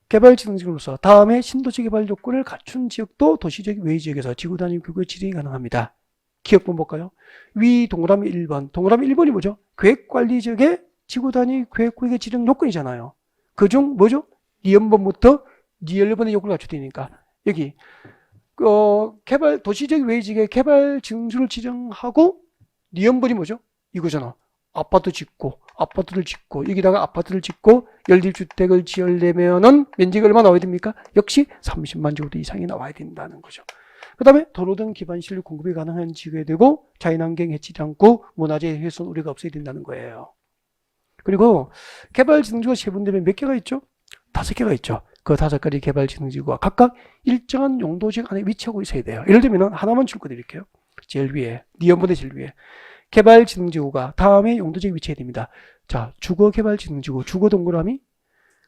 개발진흥지구로서 다음에 신도시 개발 요건을 갖춘 지역도 도시적 외지역에서 지구단위 계획구역 지정이 가능합니다. 기억본 볼까요? 위 동그라미 1번. 동그라미 1번이 뭐죠? 계획관리지역의 지구단위 계획구역의 지정 요건이잖아요. 그중 뭐죠? 니은번부터 니을번의 요건을 갖춰야 되니까 여기 도시적 외지역의 개발진흥지구를 지정하고 니은번이 뭐죠? 이거잖아. 아파트를 짓고 여기다가 아파트를 짓고 연립주택을 지으려면은 면적이 얼마 나와야 됩니까? 역시 30만 제곱미터 이상이 나와야 된다는 거죠. 그 다음에 도로 등 기반시설 공급이 가능한 지구에 되고 자연환경 해치지 않고 문화재 훼손 우려가 없어야 된다는 거예요. 그리고 개발진흥지구가 세분되면 몇 개가 있죠? 5개가 있죠. 그 5가지 개발진흥지구가 각각 일정한 용도지역 안에 위치하고 있어야 돼요. 예를 들면 하나만 줄거드릴게요. 제일 위에, 니은번의 제일 위에. 개발진흥지구가 다음에 용도지역에 위치해야 됩니다. 자, 주거개발진흥지구, 주거동그라미,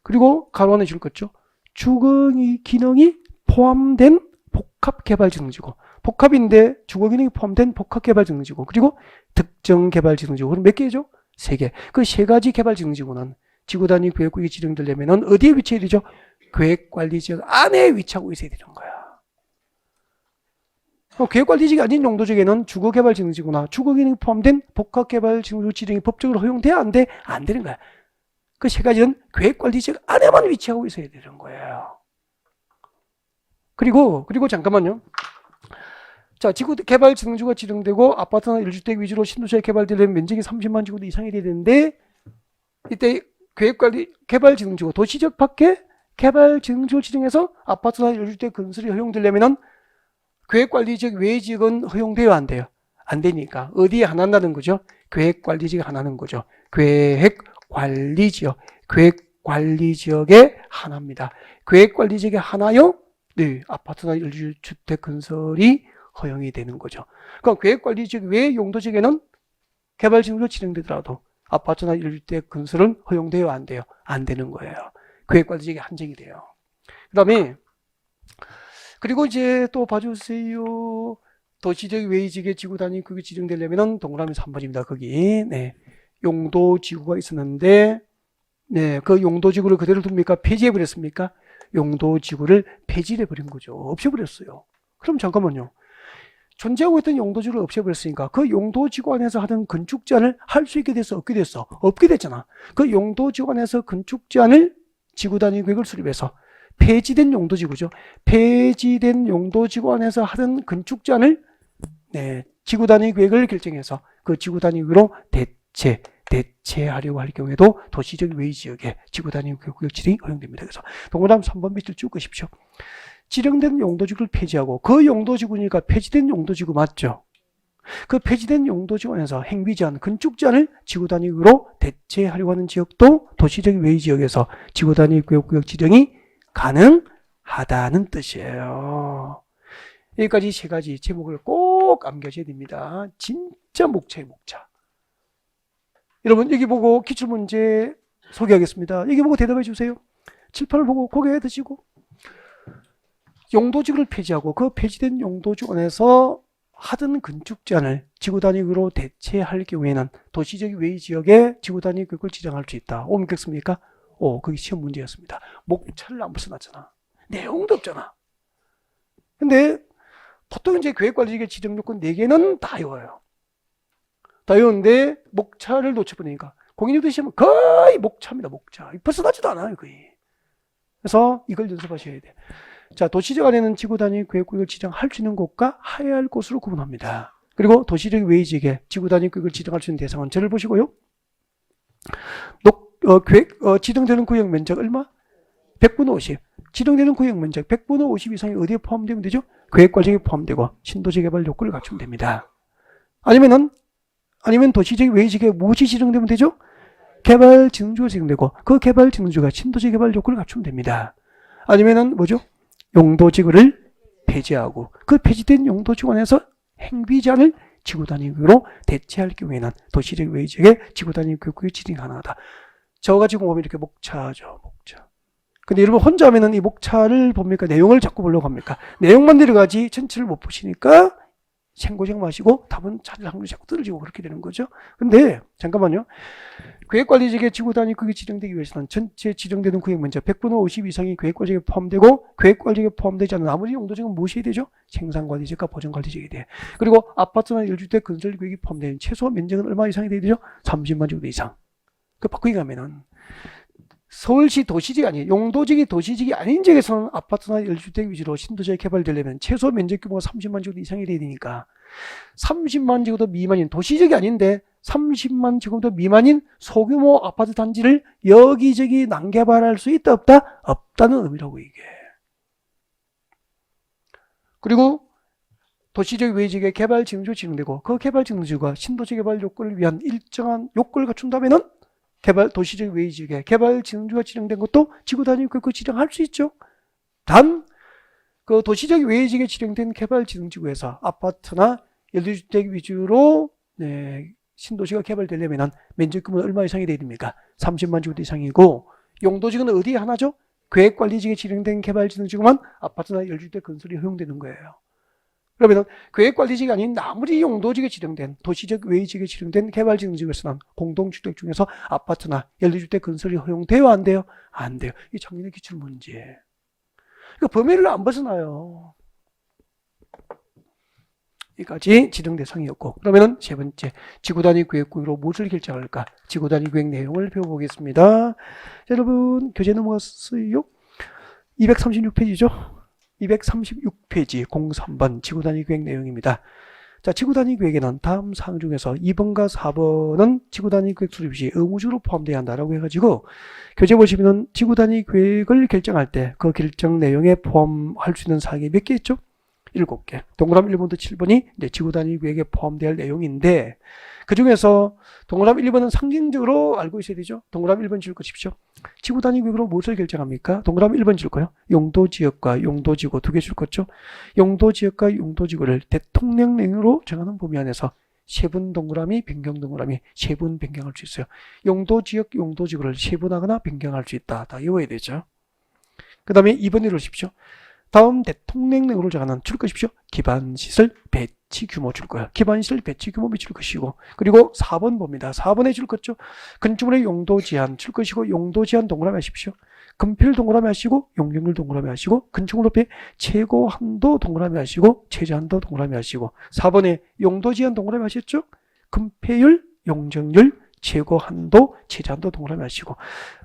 그리고 가로 안에 줄 거죠. 주거기능이 포함된 복합개발진흥지구. 복합인데 주거기능이 포함된 복합개발진흥지구. 그리고 특정개발진흥지구. 그럼 몇 개죠? 3개. 그 3가지 개발진흥지구는 지구단위 계획구역이 지정되려면 어디에 위치해야 되죠? 계획관리지역 안에 위치하고 있어야 되는 거야. 계획관리직이 아닌 용도직에는 주거개발진흥지구나 주거기능이 포함된 복합개발진흥지구 지정이 법적으로 허용돼야 안 돼? 안 되는 거야. 그 세 가지는 계획관리직 안에만 위치하고 있어야 되는 거예요. 그리고 잠깐만요. 자, 지구 개발진흥지구가 지정되고 아파트나 1주택 위주로 신도시에 개발되려면 면적이 30만 지구 이상이 돼야 되는데 이때 개발진흥지구 도시적 밖에 개발진흥지구 지정해서 아파트나 1주택 건설이 허용되려면은 계획관리직 외의 지역은 허용돼야 안 돼요. 안 되니까 어디에 하나한다는 거죠? 계획관리지역에 하나는 거죠. 계획관리지역에 하나입니다. 계획관리지역에 하나요? 네, 아파트나 1주택 건설이 허용이 되는 거죠. 그럼 계획관리지역 외의 용도지역에는 개발진흥지구가 진행되더라도 아파트나 1주택 건설은 허용돼요? 안 돼요? 안 되는 거예요. 계획관리지역에 한정이 돼요. 그 다음에 그리고 이제 또 봐주세요. 도시적 외의지역의 지구 단위 그게 지정되려면은 동그라미 3번입니다. 거기 네 용도지구가 있었는데 네 그 용도지구를 그대로 둡니까? 폐지해버렸습니까? 용도지구를 폐지해버린 거죠. 없애버렸어요. 그럼 잠깐만요. 존재하고 있던 용도지구를 없애버렸으니까 그 용도지구 안에서 하던 건축 제한을 할 수 있게 됐어? 없게 됐어? 없게 됐잖아. 그 용도지구 안에서 건축 제한을 지구 단위 계획을 수립해서 폐지된 용도지구죠. 폐지된 용도지구 안에서 하던 건축 제한을 네, 지구 단위 계획을 결정해서 그 지구 단위 계획으로 대체하려고 할 경우에도 도시적 외의 지역에 지구 단위 구역 지정이 허용됩니다. 그래서 동그라미 3번 밑을 쭉 그십시오. 지정된 용도지구를 폐지하고 그 용도지구니까 폐지된 용도지구 맞죠? 그 폐지된 용도지구 안에서 행위 제한, 건축 제한을 지구 단위 구역으로 대체하려고 하는 지역도 도시적 외의 지역에서 지구 단위 구역 지정이 가능하다는 뜻이에요. 여기까지 세 가지 제목을 꼭 암기하셔야 됩니다. 진짜 목차예요, 목차. 여러분 여기 보고 기출문제 소개하겠습니다. 여기 보고 대답해 주세요. 칠판을 보고 고개 드시고 용도지구를 폐지하고 그 폐지된 용도지구 안에서 하던 건축 제한을 지구 단위로 대체할 경우에는 도시적 외의 지역에 지구 단위 구역을 지정할 수 있다. 옮겼습니까? 그게 시험 문제였습니다. 목차를 안 써놨잖아. 내용도 없잖아. 근데 보통 이제 계획관리지역 지정 요건 4개는 다 외워요. 다 외우는데 목차를 놓쳐버리니까 공인중개 시험은 거의 목차입니다. 목차. 벗어나지도 않아요. 거의. 그래서 이걸 연습하셔야 돼. 자, 도시적 안에는 지구 단위 계획구역을 지정할 수 있는 곳과 하야 할 곳으로 구분합니다. 그리고 도시적 외의 지역에 지구 단위 구역을 지정할 수 있는 대상은 저를 보시고요. 지정되는 구역 면적 얼마? 100분의 50. 지정되는 구역 면적 100분의 50 이상이 어디에 포함되면 되죠? 계획관리지역에 포함되고 신도시 개발 요건을 갖추면 됩니다. 아니면 도시적 외의 지역에 무엇이 지정되면 되죠? 개발진흥지구가 지정되고 그 개발진흥지구가 신도시 개발 요건을 갖추면 됩니다. 아니면은 뭐죠? 용도지구를 폐지하고 그 폐지된 용도지구 안에서 행위 제한을 지구 단위로 대체할 경우에는 도시적 외의 지역에 지구 단위 구역이 지정이 가능하다. 저가 지금 보면 이렇게 목차죠, 목차. 근데 여러분 혼자 하면은 이 목차를 봅니까? 내용을 자꾸 보려고 합니까? 내용만 내려가지 전체를 못 보시니까 생고생 마시고 답은 찾을 확률이 자꾸 떨어지고 그렇게 되는 거죠. 근데 잠깐만요. 계획관리지역의 지구 단위 구역이 지정되기 위해서는 전체 지정되는 구역 면적 100분의 50 이상이 계획관리지역에 포함되고 계획관리지역에 포함되지 않는 나머지 용도지역은 무엇이 해야 되죠? 생산관리지역과 보전관리지역이 돼. 그리고 아파트나 1주택 건설구역이 포함되는 최소 면적은 얼마 이상이 돼야 되죠? 30만 제곱미터 이상. 그 바꾸기 가면은 서울시 도시지역이 아닌 용도지역이 도시지역이 아닌 지역에서는 아파트나 1주택 위주로 신도시에 개발되려면 최소 면적 규모가 30만 제곱미터 이상이 돼야 되니까 30만 제곱미터 미만인 도시지역이 아닌데 30만 제곱미터 미만인 소규모 아파트 단지를 여기저기 난개발할 수 있다 없다? 없다는 의미라고 이게. 그리고 도시적 외의 지역에 개발진흥지구가 지정되고 그 개발진흥지구가 신도시 개발 요건을 위한 일정한 요건을 갖춘다면은 도시적 외의 지역에 개발진흥지구가 지정된 것도 지구 단위 구역을 지정할 수 있죠. 단 그 도시적 외의 지역에 지정된 개발진흥지구에서 아파트나 1주택 위주로 신도시가 개발되려면 면적 규모는 얼마 이상이 돼야 됩니까? 30만 제곱미터 이상이고 용도지구는 어디에 하나죠? 계획관리지역에 지정된 개발진흥지구만 아파트나 1주택 건설이 허용되는 거예요. 그러면 계획관리지역이 아닌 나머지 용도지역에 지정된 도시적 외의지역에 지정된 개발진흥지구에서는 공동주택 중에서 아파트나 1주택 건설이 허용돼요? 안 돼요? 안 돼요. 이 작년의 기출문제. 그러니까 범위를 안 벗어나요. 여기까지 지정 대상이었고, 그러면은 세 번째, 지구단위 계획구역으로 무엇을 결정할까? 지구단위 계획 내용을 배워보겠습니다. 자, 여러분, 교재 넘어갔어요. 236페이지죠? 236페이지 03번 지구단위 계획 내용입니다. 자, 지구단위 계획에는 다음 사항 중에서 2번과 4번은 지구단위 계획 수립 시 의무적으로 포함되어야 한다라고 해가지고, 교재 보시면은 지구단위 계획을 결정할 때 그 결정 내용에 포함할 수 있는 사항이 몇 개 있죠? 7개. 동그라미 1번부터 7번이 이제 지구단위 계획에 포함되어야 할 내용인데, 그 중에서 동그라미 1번은 상징적으로 알고 있어야 되죠. 동그라미 1번 줄 것이십시오. 지구단위 계획으로 무엇을 결정합니까? 동그라미 1번 줄 거요. 용도지역과 용도지구 두 개 줄 거죠. 용도지역과 용도지구를 대통령령으로 정하는 범위 안에서 세분 동그라미, 변경 동그라미, 세분 변경할 수 있어요. 용도지역, 용도지구를 세분하거나 변경할 수 있다. 다 외워야 되죠. 그 다음에 2번 읽으십시오. 다음 대통령령으로 정하는 줄 것이십시오. 기반시설 배치 규모 줄 거야. 기반시설 배치 규모 줄 것이고, 그리고 4번 봅니다. 4번에 줄 것죠. 건축물의 용도 제한 줄 것이고, 용도 제한 동그라미 하십시오. 금필 동그라미 하시고, 용적률 동그라미 하시고, 건축물 높이 최고 한도 동그라미 하시고, 최저 한도 동그라미 하시고, 4번에 용도 제한 동그라미 하셨죠? 금폐율, 용적률, 최고 한도, 최저 한도 동그라미 하시고,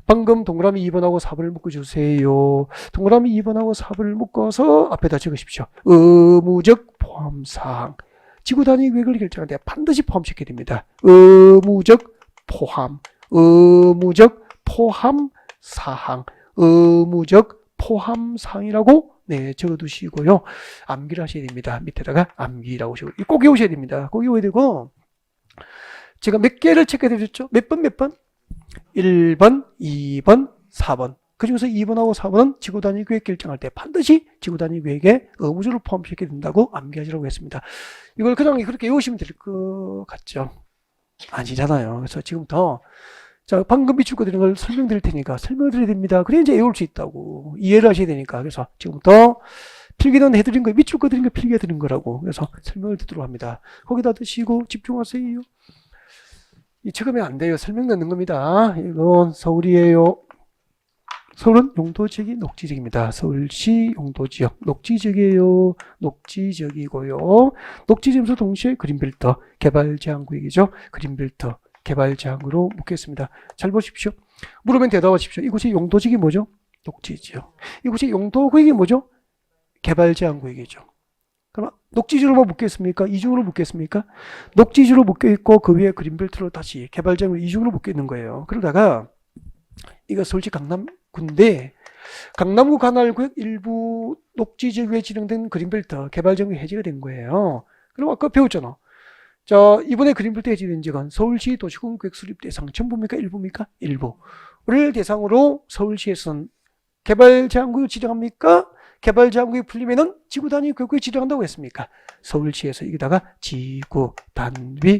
방금 동그라미 2번하고 4번을 묶어주세요. 동그라미 2번하고 4번을 묶어서 앞에다 적으십시오. 의무적 포함사항. 지구단위 계획을 결정할 때 반드시 포함시켜야 됩니다. 의무적 포함. 의무적 포함사항. 의무적 포함사항이라고 네, 적어두시고요. 암기를 하셔야 됩니다. 밑에다가 암기라고 꼭 외우셔야 됩니다. 꼭 외워야 되고, 제가 몇 개를 체크해드렸죠? 몇 번? 1번, 2번, 4번. 그 중에서 2번하고 4번은 지구단위 계획 결정할 때 반드시 지구단위 계획에 의무적으로 포함시켜야 된다고 암기하시라고 했습니다. 이걸 그냥 그렇게 외우시면 될 것 같죠? 아니잖아요. 그래서 지금부터 자, 방금 밑줄 그리는 걸 설명드릴 테니까 설명드려야 됩니다. 그래야 이제 외울 수 있다고. 이해를 하셔야 되니까. 그래서 지금부터 필기는 해드린 거, 밑줄 그리는 거 필기해드린 거라고. 그래서 설명을 듣도록 합니다. 거기다 드시고 집중하세요. 이 적으면 안 돼요. 설명 넣는 겁니다. 이건 서울이에요. 서울은 용도지역이 녹지지역입니다. 서울시 용도지역. 녹지지역이에요. 녹지지역이고요. 녹지지역에서 동시에 그린벨트, 개발제한구역이죠. 그린벨트, 개발제한구로 묶겠습니다. 잘 보십시오. 물으면 대답하십시오. 이곳이 용도지역이 뭐죠? 녹지지역. 이곳이 용도구역이 뭐죠? 개발제한구역이죠. 그럼 녹지지로 묶겠습니까? 이중으로 묶겠습니까? 녹지지로 묶여 있고 그 위에 그린벨트로 다시 개발장으로 이중으로 묶여 있는 거예요. 그러다가 이거 서울시 강남구인데 강남구 관할구역 일부 녹지지역에 지정된 그린벨트 개발장이 해제가 된 거예요. 그럼 아까 배웠잖아. 자, 이번에 그린벨트 해제된 지역은 서울시 도시공계획 수립 대상 전부입니까? 일부입니까? 일부를 대상으로 서울시에서는 개발제한구역 지정합니까? 개발제한구역이 풀리면은 지구단위 계획구역 지정한다고 했습니까? 서울시에서 여기다가 지구단위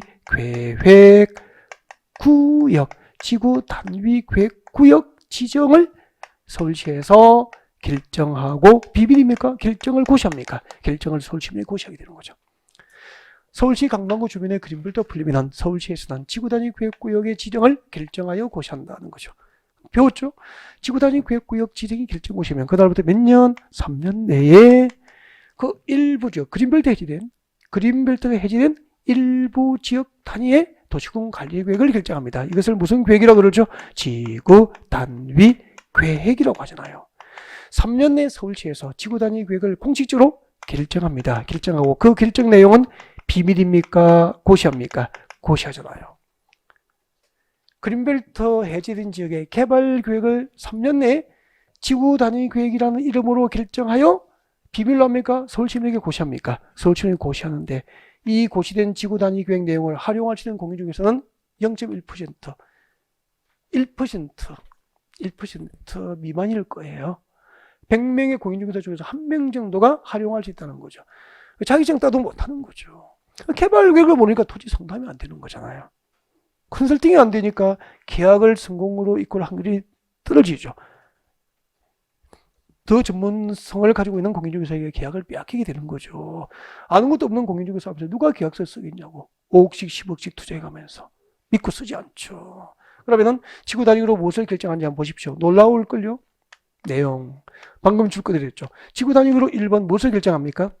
계획구역, 지구단위 계획구역 지정을 서울시에서 결정하고, 비밀입니까? 결정을 고시합니까? 결정을 서울시민이 고시하게 되는 거죠. 서울시 강남구 주변의 그린벨트 풀리면은 서울시에서는 지구단위 계획구역의 지정을 결정하여 고시한다는 거죠. 배웠죠? 지구단위 계획구역 지정이 결정 오시면 그다음부터 몇 년? 3년 내에 그 일부 지역, 그린벨트가 해제된 일부 지역 단위의 도시공 관리 계획을 결정합니다. 이것을 무슨 계획이라고 그러죠? 지구단위 계획이라고 하잖아요. 3년 내 서울시에서 지구단위 계획을 공식적으로 결정합니다. 결정하고 그 결정 내용은 비밀입니까? 고시합니까? 고시하잖아요. 그린벨트 해제된 지역의 개발 계획을 3년 내에 지구단위 계획이라는 이름으로 결정하여 비밀로 합니까? 서울시민에게 고시합니까? 서울시민이 고시하는데 이 고시된 지구단위 계획 내용을 활용할 수 있는 공인 중에서는 0.1%, 1% 미만일 거예요. 100명의 공인중개사 중에서 1명 정도가 활용할 수 있다는 거죠. 자격증 따도 못하는 거죠. 개발 계획을 보니까 토지 상담이 안 되는 거잖아요. 컨설팅이 안 되니까 계약을 성공으로 이끌 확률이 떨어지죠. 더 전문성을 가지고 있는 공인중개사에게 계약을 빼앗기게 되는 거죠. 아는 것도 없는 공인중개사 앞에서 누가 계약서를 쓰겠냐고. 5억씩 10억씩 투자해가면서 믿고 쓰지 않죠. 그러면은 지구단위로 무엇을 결정하는지 한번 보십시오. 놀라울걸요? 내용 방금 줄 거 드렸죠. 지구단위로 1번 무엇을 결정합니까?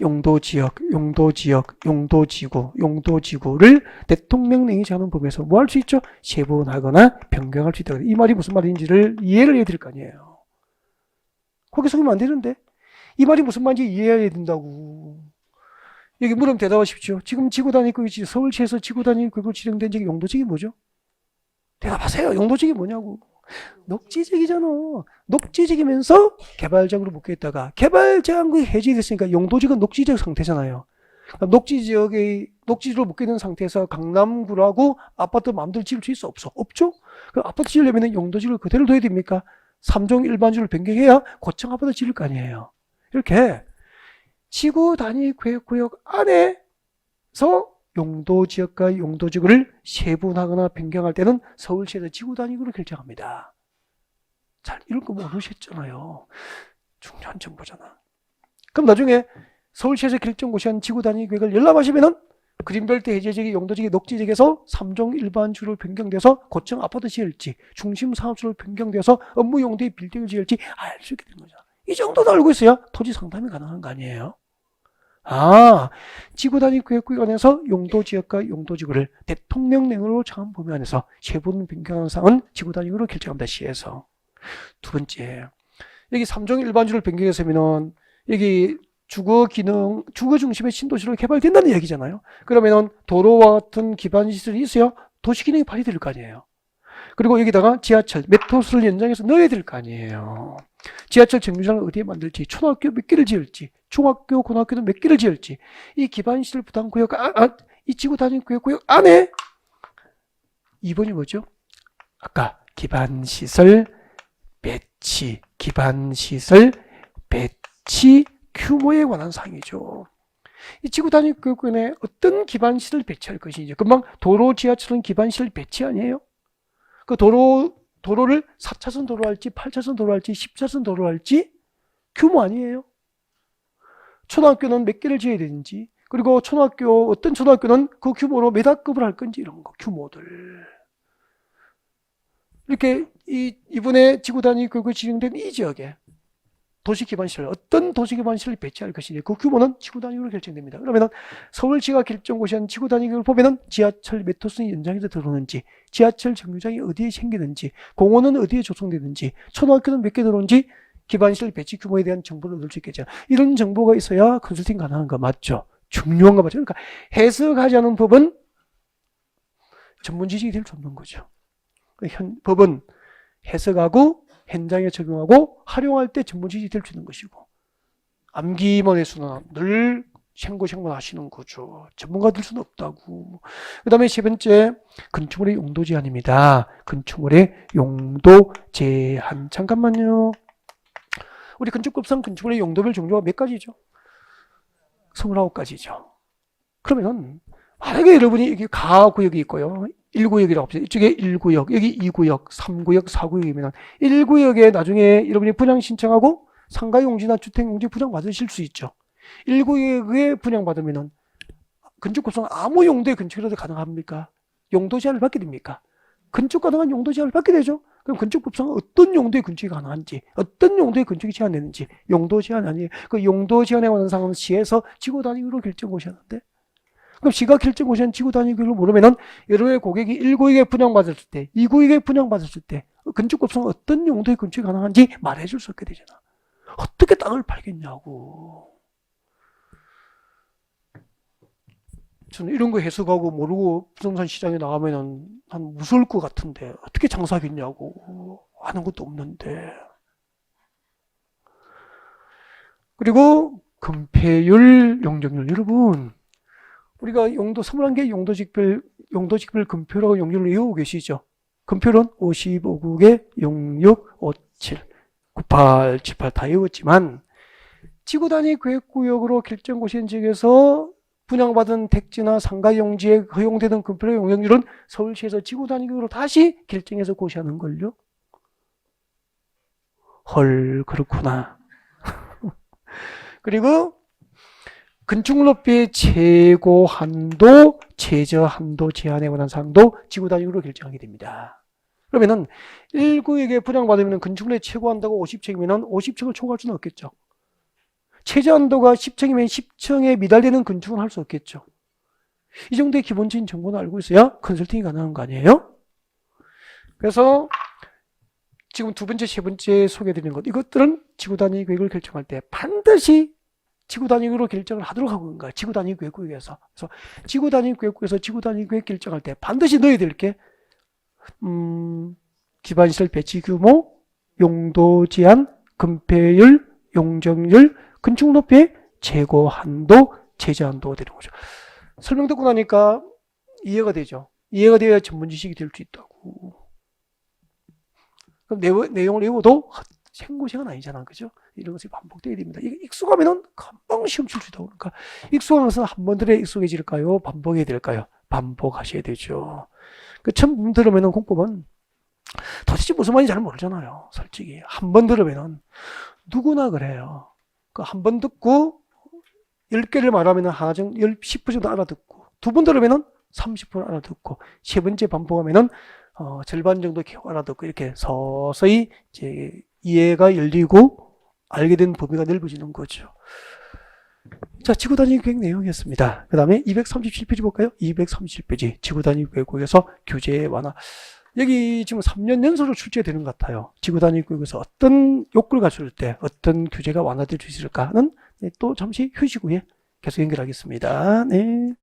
용도지역, 용도지역, 용도지구, 용도지구를 대통령령이 정하는 범위에서 뭐 할 수 있죠? 세분하거나 변경할 수 있다. 이 말이 무슨 말인지를 이해를 해야 될 거 아니에요. 거기 속이면 안 되는데 이 말이 무슨 말인지 이해해야 된다고. 여기 물으면 대답하십시오. 지금 지구단위구역이 서울시에서 지구단위구역으로 지정된 적이 용도지역이 뭐죠? 대답하세요. 용도지역이 뭐냐고. 녹지지역이잖아. 녹지지역이면서 개발지역으로 묶여있다가 개발제한구역이 해제됐으니까 용도지역은 녹지지역 상태잖아요. 그러니까 녹지지역으로 묶여있는 상태에서 강남구라고 아파트 마음대로 지을 수 있어? 없어? 없죠? 그 아파트 지으려면 용도지역을 그대로 둬야 됩니까? 3종 일반주를 변경해야 고층 아파트 지을 거 아니에요. 이렇게 지구 단위 구역 안에서 용도지역과 용도지구를 세분하거나 변경할 때는 서울시에서 지구 단위구로 결정합니다. 잘 이런 거 모르셨잖아요. 중요한 정보잖아. 그럼 나중에 서울시에서 결정 고시한 지구 단위 계획을 열람하시면은 그린벨트 해제지역이 용도지역이 녹지지역에서 3종 일반주로 변경돼서 고층 아파트 지을지 중심 사업주로 변경돼서 업무 용도의 빌딩을 지을지 알 수 있게 되는 거죠. 이 정도도 알고 있어야 토지 상담이 가능한 거 아니에요. 지구 단위 구역구역 안에서 용도지역과 용도지구를 대통령령으로 정한 범위 안에서 세분 변경하는 사항은 지구 단위로 결정합니다. 시에서. 두 번째, 여기 3종 일반주를 변경했으면은 여기 주거 기능, 주거 중심의 신도시로 개발된다는 얘기잖아요. 그러면은 도로와 같은 기반 시설이 있어야 도시 기능이 발휘될 거 아니에요. 그리고 여기다가 지하철, 메트로를 연장해서 넣어야 될 거 아니에요. 지하철 정류장을 어디에 만들지, 초등학교 몇 개를 지을지, 중학교, 고등학교는 몇 개를 지을지, 이 기반시설 부담구역, 이 지구 단위 구역 안에 2번이 뭐죠? 아까 기반시설 배치, 기반시설 배치 규모에 관한 사항이죠. 이 지구 단위 구역에 어떤 기반시설을 배치할 것인지, 금방 도로, 지하철은 기반시설 배치 아니에요? 그 도로를 4차선 도로 할지 8차선 도로 할지 10차선 도로 할지 규모 아니에요? 초등학교는 몇 개를 지어야 되는지, 그리고 어떤 초등학교는 그 규모로 몇 학급을 할 건지, 이런 거 규모들. 이렇게 이번에 지구 단위 구역이 지정된 이 지역에 도시기반시설, 어떤 도시기반시설을 배치할 것인지 그 규모는 지구 단위로 결정됩니다. 그러면 서울시가 결정 고시한 지구 단위를 보면은 지하철 몇 호선이 연장해서 들어오는지, 지하철 정류장이 어디에 생기는지, 공원은 어디에 조성되는지, 초등학교는 몇 개 들어오는지 기반시설 배치 규모에 대한 정보를 얻을 수 있겠죠. 이런 정보가 있어야 컨설팅 가능한 거 맞죠? 중요한 거 맞죠? 그러니까 해석하지 않은 법은 전문 지식이 될 수 없는 거죠. 법은 해석하고 현장에 적용하고 활용할 때 전문 지식이 될 수 있는 것이고, 암기만 해서는 늘 생고생고만 하시는 거죠. 전문가 될 수는 없다고. 그 다음에 세 번째, 건축물의 용도 제한입니다. 건축물의 용도 제한. 잠깐만요. 우리 건축법상 건축물의 용도별 종류가 몇 가지죠? 29가지죠. 그러면 만약에 여러분이 여기 가구역이 있고요. 1구역이라고 합시다. 이쪽에 1구역, 여기 2구역, 3구역, 4구역이면 1구역에 나중에 여러분이 분양 신청하고 상가용지나 주택용지 분양받으실 수 있죠. 1구역에 분양받으면 건축법상 아무 용도의 건축이라도 가능합니까? 용도 제한을 받게 됩니까? 건축 가능한 용도 제한을 받게 되죠. 그럼 건축법상 어떤 용도의 건축이 가능한지, 어떤 용도의 건축이 제한되는지, 용도 제한 아니에요. 그 용도 제한에 관한 사항은 시에서 지구 단위로 결정 고시하는데, 그럼 시가 결정 고시한 지구 단위를 모르면은 여러분의 고객이 1구역에 분양받았을 때, 2구역에 분양받았을 때 건축법상 어떤 용도의 건축이 가능한지 말해줄 수 없게 되잖아. 어떻게 땅을 팔겠냐고. 저는 이런 거 해석하고 모르고 부동산 시장에 나가면은 한 무서울 것 같은데 어떻게 장사하겠냐고. 하는 것도 없는데. 그리고 금폐율, 용적률. 여러분, 우리가 용도 21개 용도직별 금표라고 용률을 외우고 계시죠? 금표는 55국에 66, 57, 98, 78 다 외웠지만 지구 단위 계획구역으로 결정 고시한 지역에서 분양받은 택지나 상가용지에 허용되는 금표의 용적률은 서울시에서 지구 단위구역으로 다시 결정해서 고시하는 걸요. 헐, 그렇구나. 그리고 건축물 높이의 최고 한도, 최저 한도 제한에 관한 사항도 지구 단위로 결정하게 됩니다. 그러면은 1구역에 분양받으면 건축물의 최고 한도가 50층이면 50층을 초과할 수는 없겠죠. 최저한도가 10층이면 10층에 미달되는 건축은 할 수 없겠죠. 이 정도의 기본적인 정보는 알고 있어야 컨설팅이 가능한 거 아니에요? 그래서 지금 두 번째, 세 번째 소개해드리는 것, 이것들은 지구 단위 계획을 결정할 때 반드시 지구 단위로 결정을 하도록 하고 있는 거야. 지구 단위 계획국에서. 그래서 지구 단위 계획국에서 지구 단위 계획 결정할 때 반드시 넣어야 될 게, 기반시설 배치 규모, 용도 제한, 건폐율, 용적률, 건축 높이, 재고 한도, 제재 한도가 되는 거죠. 설명 듣고 나니까 이해가 되죠. 이해가 돼야 전문 지식이 될 수 있다고. 그럼 내용을 외워도 생고생은 아니잖아. 그죠? 이런 것이 반복돼야 됩니다. 이게 익숙하면은 금방 시험 칠 수 있다고. 그러니까 익숙한 것은 한 번들에 익숙해질까요? 반복해야 될까요? 반복하셔야 되죠. 그 처음 들으면은 공법은 도대체 무슨 말인지 잘 모르잖아요. 솔직히. 한 번 들으면은 누구나 그래요. 그 한 번 듣고 10개를 말하면 하나 정도, 10% 정도 알아듣고, 두 번 들으면 30% 알아듣고, 세 번째 반복하면 절반 정도 알아듣고, 이렇게 서서히 이제 이해가 열리고 알게 된 범위가 넓어지는 거죠. 자, 지구단위 계획 내용이었습니다. 그 다음에 237페이지 볼까요? 237페이지. 지구단위 계획에서 규제 완화. 여기 지금 3년 연속으로 출제되는 것 같아요. 지구단위 계획에서 어떤 욕구를 갖출 때 어떤 규제가 완화될 수 있을까는 또 잠시 휴식 후에 계속 연결하겠습니다. 네.